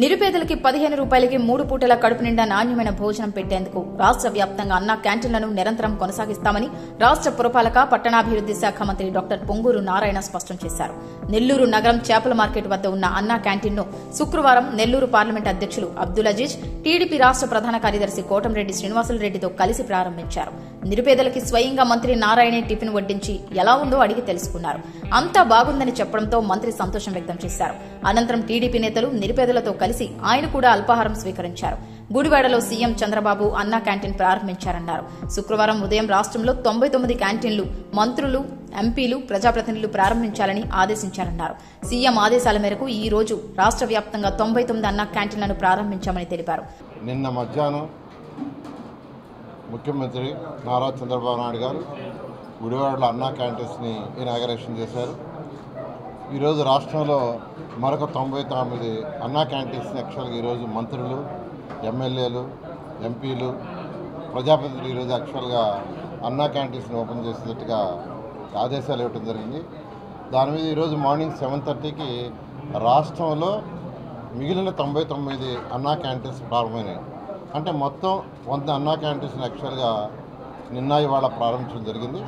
నిరుపేదలకి 15 రూపాయలకి 3 పూటల కడుపు నిండా నాణ్యమైన భోజనం పెట్టేందుకు రాష్ట్ర వ్యాప్తంగా అన్న క్యాంటీన్లను నిరంతరం కొనసాగిస్తామని రాష్ట్ర పురపాలక పట్టణాభివృద్ది శాఖ మంత్రి డాక్టర్ పొంగూరు నారాయణ స్పష్టం చేశారు. నెల్లూరు నగరం చేపల మార్కెట్ వద్ద ఉన్న అన్న క్యాంటీన్ను శుక్రవారం నెల్లూరు పార్లమెంట్ అధ్యక్షులు అబ్దుల్ అజీజ్, టీడీపీ రాష్ట్ర ప్రధాన కార్యదర్శి కోటంరెడ్డి శ్రీనివాసులరెడ్డితో కలిసి ప్రారంభించారు. నిరుపేదలకి స్వయంగా మంత్రి నారాయణే టిఫిన్ వడ్డించి ఎలా ఉందో అడిగి తెలుసుకున్నారు. అంతా బాగుందని చెప్పడంతో మంత్రి సంతోషం వ్యక్తం చేశారు. అనంతరం టీడీపీ నేతలు నిరుపేదలతో కలిసి ఆయన కూడా అల్పాహారం స్వీకరించారు. గుడివాడలో సీఎం చంద్రబాబు అన్నా క్యాంటీన్ ప్రారంభించారన్నారు. శుక్రవారం ఉదయం రాష్ట్రంలో 99 క్యాంటీన్లు మంత్రులు, ఎంపీలు, ప్రజాప్రతినిధులు ప్రారంభించాలని ఆదేశించారన్నారు. సీఎం ఆదేశాల మేరకు ఈ రోజు రాష్ట్ర వ్యాప్తంగా 99 అన్నా క్యాంటీన్లను ప్రారంభించామని తెలిపారు. నిన్న మధ్యాహ్నం ముఖ్యమంత్రి నారా చంద్రబాబు నాయుడు గారు గుడివాడలో అన్నా క్యాంటీన్స్ని ఇనాగరేషన్ చేశారు. ఈరోజు రాష్ట్రంలో మరొక 99 అన్నా క్యాంటీన్స్ని యాక్చువల్గా ఈరోజు మంత్రులు, ఎమ్మెల్యేలు, ఎంపీలు, ప్రజాప్రతినిధులు ఈరోజు యాక్చువల్గా అన్నా క్యాంటీన్స్ని ఓపెన్ చేసేటట్టుగా ఆదేశాలు ఇవ్వడం జరిగింది. దాని మీద ఈరోజు మార్నింగ్ 7:30కి రాష్ట్రంలో మిగిలిన 99 అన్నా క్యాంటీన్స్ ప్రారంభమైనాయి. అంటే మొత్తం 100 అన్నా క్యాంటీన్స్ని యాక్చువల్గా నిన్న ఇవాళ ప్రారంభించడం జరిగింది.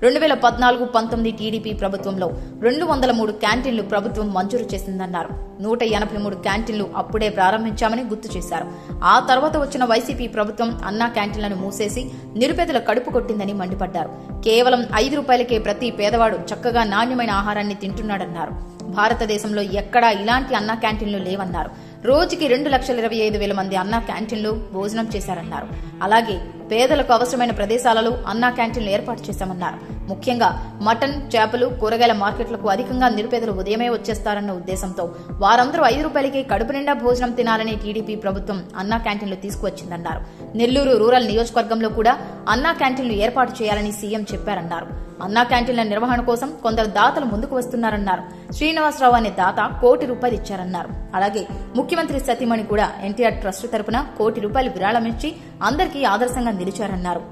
2014-19 టీడీపీ ప్రభుత్వంలో 203 క్యాంటీన్లు ప్రభుత్వం మంజూరు చేసిందన్నారు. 183 క్యాంటీన్లు అప్పుడే ప్రారంభించామని గుర్తు చేశారు. ఆ తర్వాత వచ్చిన వైసీపీ ప్రభుత్వం అన్నా క్యాంటీన్లను మూసేసి నిరుపేదల కడుపు కొట్టిందని మండిపడ్డారు. కేవలం 5 రూపాయలకే ప్రతి పేదవాడు చక్కగా నాణ్యమైన ఆహారాన్ని తింటున్నాడన్నారు. భారతదేశంలో ఎక్కడా ఇలాంటి అన్నా క్యాంటీన్లు లేవన్నారు. రోజుకి 2,25,000 మంది అన్నా క్యాంటీన్లు భోజనం చేశారన్నారు. అలాగే పేదలకు అవసరమైన ప్రదేశాలలో అన్నా క్యాంటీన్లు ఏర్పాటు చేశామన్నారు. ముఖ్యంగా మటన్, చేపలు, కూరగాయల మార్కెట్లకు అధికంగా నిరుపేదలు ఉదయమే వచ్చేస్తారన్న ఉద్దేశంతో వారందరూ 5 రూపాయలకే కడుపు నిండా భోజనం తినాలని టీడీపీ ప్రభుత్వం అన్నా క్యాంటీన్లు తీసుకువచ్చిందన్నారు. నెల్లూరు రూరల్ నియోజకవర్గంలో కూడా అన్నా క్యాంటీన్లు ఏర్పాటు చేయాలని సీఎం చెప్పారన్నారు. అన్నా క్యాంటీన్ల నిర్వహణ కోసం కొందరు దాతలు ముందుకు వస్తున్నారన్నారు. శ్రీనివాసరావు అనే దాత ₹1 కోటి ఇచ్చారన్నారు. అలాగే ముఖ్యమంత్రి సతీమణి కూడా ఎన్టీఆర్ ట్రస్ట్ తరపున ₹1 కోటి విరాళమిచ్చి అందరికీ ఆదర్శంగా నిలిచారన్నారు.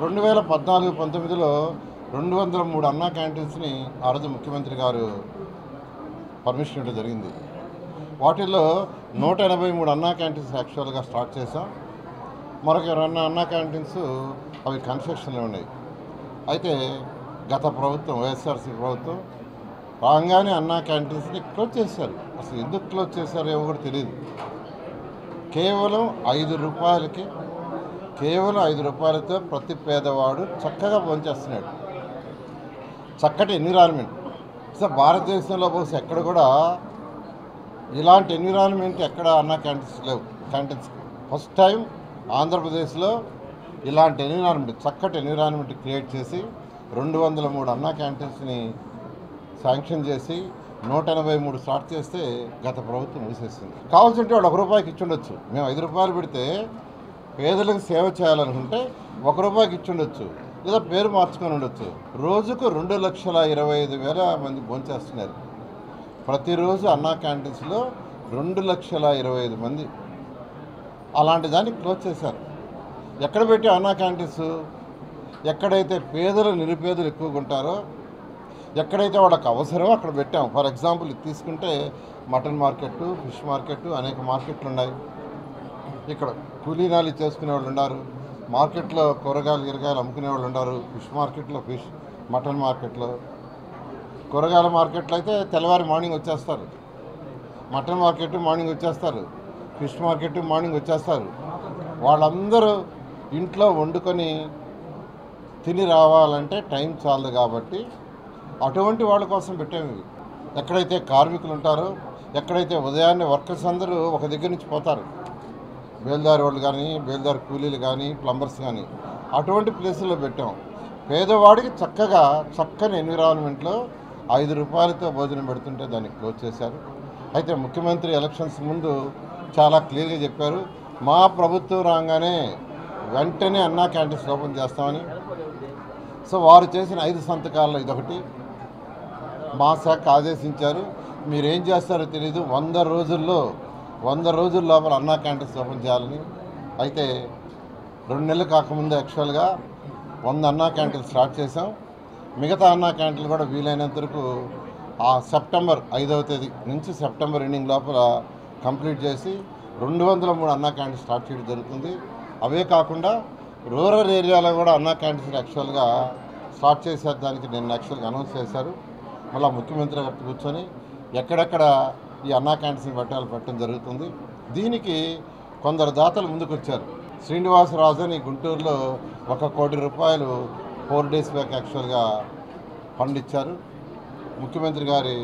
2014-19లో 203 అన్నా క్యాంటీన్స్ని ఆ రోజు ముఖ్యమంత్రి గారు పర్మిషన్ ఇవ్వడం జరిగింది. వాటిల్లో 183 అన్నా క్యాంటీన్స్ యాక్చువల్గా స్టార్ట్ చేసాం. మరొక 2 అన్నా క్యాంటీన్స్ అవి కన్స్ట్రక్షన్లో ఉన్నాయి. అయితే గత ప్రభుత్వం, వైఎస్ఆర్సీ ప్రభుత్వం రాగానే అన్నా క్యాంటీన్స్ని క్లోజ్ చేశారు. అసలు ఎందుకు క్లోజ్ చేశారో ఏమో కూడా తెలియదు. కేవలం 5 రూపాయలతో ప్రతి పేదవాడు చక్కగా భోంచేస్తున్నాడు. చక్కటి ఎన్విరాన్మెంట్. అసలు భారతదేశంలో బహుశా ఎక్కడ కూడా ఇలాంటి ఎన్విరాన్మెంట్ ఎక్కడ అన్నా క్యాంటీన్స్ లేవు. క్యాంటీన్స్ ఫస్ట్ టైం ఆంధ్రప్రదేశ్లో ఇలాంటి ఎన్విరాన్మెంట్, చక్కటి ఎన్విరాన్మెంట్ క్రియేట్ చేసి 203 అన్నా క్యాంటీన్స్ని శాంక్షన్ చేసి 183 స్టార్ట్ చేస్తే గత ప్రభుత్వం మూసేసింది. కావాల్సింటే వాడు ₹1 ఇచ్చుండొచ్చు. మేము 5 రూపాయలు పెడితే పేదలకు సేవ చేయాలనుకుంటే ₹1 ఇచ్చుండొచ్చు, లేదా పేరు మార్చుకొని ఉండొచ్చు. రోజుకు 2,25,000 మంది భోంచేస్తున్నారు. ప్రతిరోజు అన్నా క్యాంటీన్స్లో 2,25,000 మంది. అలాంటి దాన్ని క్లోజ్ చేశారు. ఎక్కడ పెట్టి అన్నా క్యాంటీన్స్? ఎక్కడైతే పేదలు, నిరుపేదలు ఎక్కువగా ఉంటారో, ఎక్కడైతే వాళ్ళకి అవసరమో అక్కడ పెట్టాం. ఫర్ ఎగ్జాంపుల్ తీసుకుంటే మటన్ మార్కెట్, ఫిష్ మార్కెట్, అనేక మార్కెట్లు ఉన్నాయి. ఇక్కడ కూలీనాలు చేసుకునే వాళ్ళు ఉన్నారు. మార్కెట్లో కూరగాయలు అమ్ముకునే వాళ్ళు ఉన్నారు. ఫిష్ మార్కెట్లో ఫిష్, మటన్ మార్కెట్లో. కూరగాయల మార్కెట్లో అయితే తెల్లవారి మార్నింగ్ వచ్చేస్తారు. మటన్ మార్కెట్ మార్నింగ్ వచ్చేస్తారు. ఫిష్ మార్కెట్ మార్నింగ్ వచ్చేస్తారు. వాళ్ళందరూ ఇంట్లో వండుకొని తిని రావాలంటే టైం చాలదు. కాబట్టి అటువంటి వాళ్ళ కోసం పెట్టాము. ఎక్కడైతే కార్మికులు ఉంటారో, ఎక్కడైతే ఉదయాన్నే వర్కర్స్ అందరూ ఒక దగ్గర నుంచి పోతారు, బేల్దారి వాళ్ళు కానీ, బేల్దారి కూలీలు కానీ, ప్లంబర్స్ కానీ, అటువంటి ప్లేసుల్లో పెట్టాం. పేదవాడికి చక్కని ఎన్విరాన్మెంట్లో 5 రూపాయలతో భోజనం పెడుతుంటే దాన్ని క్లోజ్ చేశారు. అయితే ముఖ్యమంత్రి ఎలక్షన్స్ ముందు చాలా క్లియర్గా చెప్పారు, మా ప్రభుత్వం రాగానే వెంటనే అన్నా క్యాంటీన్స్ ఓపెన్ చేస్తామని. సో వారు చేసిన 5 సంతకాల్లో ఇదొకటి. మా శాఖ ఆదేశించారు, మీరేం చేస్తారో తెలియదు, 100 రోజుల లోపల అన్నా క్యాంటీన్స్ ఓపెన్ చేయాలని. అయితే 2 నెలలు కాకముందు యాక్చువల్గా 100 అన్నా క్యాంటీన్స్ స్టార్ట్ చేసాం. మిగతా అన్నా క్యాంటీన్లు కూడా వీలైనంత వరకు ఆ సెప్టెంబర్ 5వ తేదీ నుంచి సెప్టెంబర్ ఎండింగ్ లోపల కంప్లీట్ చేసి 203 అన్నా క్యాంటీన్స్ స్టార్ట్ చేయడం జరుగుతుంది. అవే కాకుండా రూరల్ ఏరియాలో కూడా అన్నా క్యాంటీన్స్ యాక్చువల్గా స్టార్ట్ చేసేదానికి నిన్న యాక్చువల్గా అనౌన్స్ చేశారు. మళ్ళీ ముఖ్యమంత్రి గారు కూర్చొని ఎక్కడెక్కడ ఈ అన్నా క్యాంటీన్స్ పెట్టడం జరుగుతుంది. దీనికి కొందరు దాతలు ముందుకు వచ్చారు. శ్రీనివాసరాజు అని గుంటూరులో 1 కోటి రూపాయలు 4 days బ్యాక్ యాక్చువల్గా ఫండ్ ఇచ్చారు. ముఖ్యమంత్రి గారి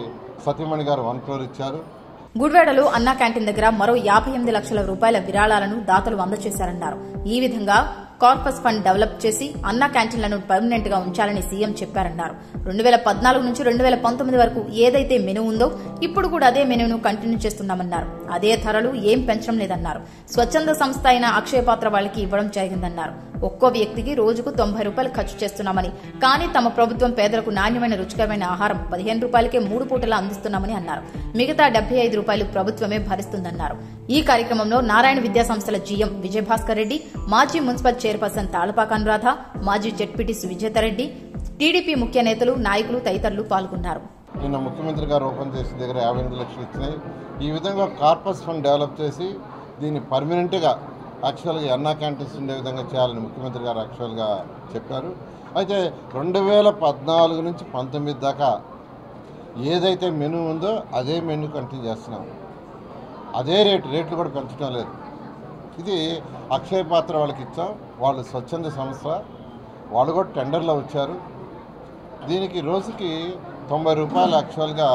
సతీమణి గారు 1 crore ఇచ్చారు. గుడివాడలో అన్నా క్యాంటీన్ దగ్గర మరో 58 లక్షల రూపాయల విరాళాలను దాతలు అందజేశారన్నారు. ఈ విధంగా కార్పస్ ఫండ్ డెవలప్ చేసి అన్నా క్యాంటీన్లను పర్మనెంట్ గా ఉంచాలని సీఎం చెప్పారన్నారు. 2014 నుంచి 2019 వరకు ఏదైతే మెనూ ఉందో ఇప్పుడు కూడా అదే మెనూను కంటిన్యూ చేస్తున్నామన్నారు. అదే ధరలు ఏం పెంచడం లేదన్నారు. స్వచ్ఛంద సంస్థ అయిన అక్షయ పాత్ర వాళ్ళకి ఇవ్వడం జరిగిందన్నారు. ఒక్కో వ్యక్తికి రోజుకు 90 రూపాయలు ఖర్చు చేస్తున్నామని, కానీ తమ ప్రభుత్వం పేదలకు నాణ్యమైన రుచికరమైన ఆహారం 15 రూపాయలకే 3 పూటలా అందిస్తున్నామని అన్నారు. మిగతా 75 రూపాయలు ప్రభుత్వమే భరిస్తుందన్నారు. ఈ కార్యక్రమంలో నారాయణ విద్యా సంస్థల జీఎం విజయభాస్కర్ రెడ్డి, మాజీ మున్సిపల్ చైర్పర్సన్ తాళపాక అనురాధ, మాజీ జెడ్పీటీ సువిజేతారెడ్డి, టీడీపీ ముఖ్య నేతలు, నాయకులు తదితరులు పాల్గొన్నారు. నిన్న ముఖ్యమంత్రి గారు ఓపెన్ చేసిన దగ్గర 58 లక్షలు ఇచ్చినాయి. ఈ విధంగా కార్పస్ ఫండ్ డెవలప్ చేసి దీన్ని పర్మనెంట్గా యాక్చువల్గా అన్నా క్యాంటీన్స్ ఉండే విధంగా చేయాలని ముఖ్యమంత్రి గారు యాక్చువల్గా చెప్పారు. అయితే 2014 నుంచి 19 దాకా ఏదైతే మెనూ ఉందో అదే మెనూ కంటిన్యూ చేస్తున్నాం. అదే రేట్లు కూడా పెంచడం లేదు. ఇది అక్షయ పాత్ర వాళ్ళకి ఇచ్చాం. వాళ్ళు స్వచ్ఛంద సంస్థ, వాళ్ళు కూడా టెండర్లో వచ్చారు. దీనికి రోజుకి 90 రూపాయలు యాక్చువల్గా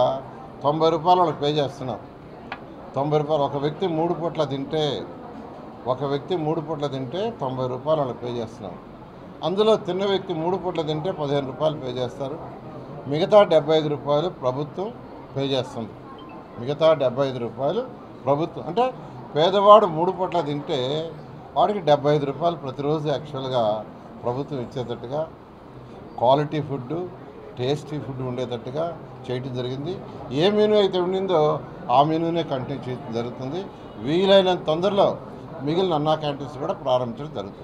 90 రూపాయలు వాళ్ళకి పే చేస్తున్నాం. 90 రూపాయలు ఒక వ్యక్తి 3 పూట్ల తింటే 90 రూపాయలు వాళ్ళకి పే చేస్తున్నాం. అందులో తిన్న వ్యక్తి 3 పూట్ల తింటే 15 రూపాయలు పే చేస్తారు. మిగతా 75 రూపాయలు ప్రభుత్వం పే చేస్తుంది. మిగతా 75 రూపాయలు ప్రభుత్వం, అంటే పేదవాడు 3 పూట్ల తింటే వాడికి 75 రూపాయలు ప్రతిరోజు యాక్చువల్గా ప్రభుత్వం ఇచ్చేటట్టుగా క్వాలిటీ ఫుడ్, టేస్టీ ఫుడ్ ఉండేటట్టుగా చేయడం జరిగింది. ఏ మెనూ అయితే ఉండిందో ఆ మెనూనే కంటిన్యూ చేయడం జరుగుతుంది. వీలైనంత తొందరలో మిగిలిన అన్నా క్యాంటీన్స్ కూడా ప్రారంభించడం జరుగుతుంది.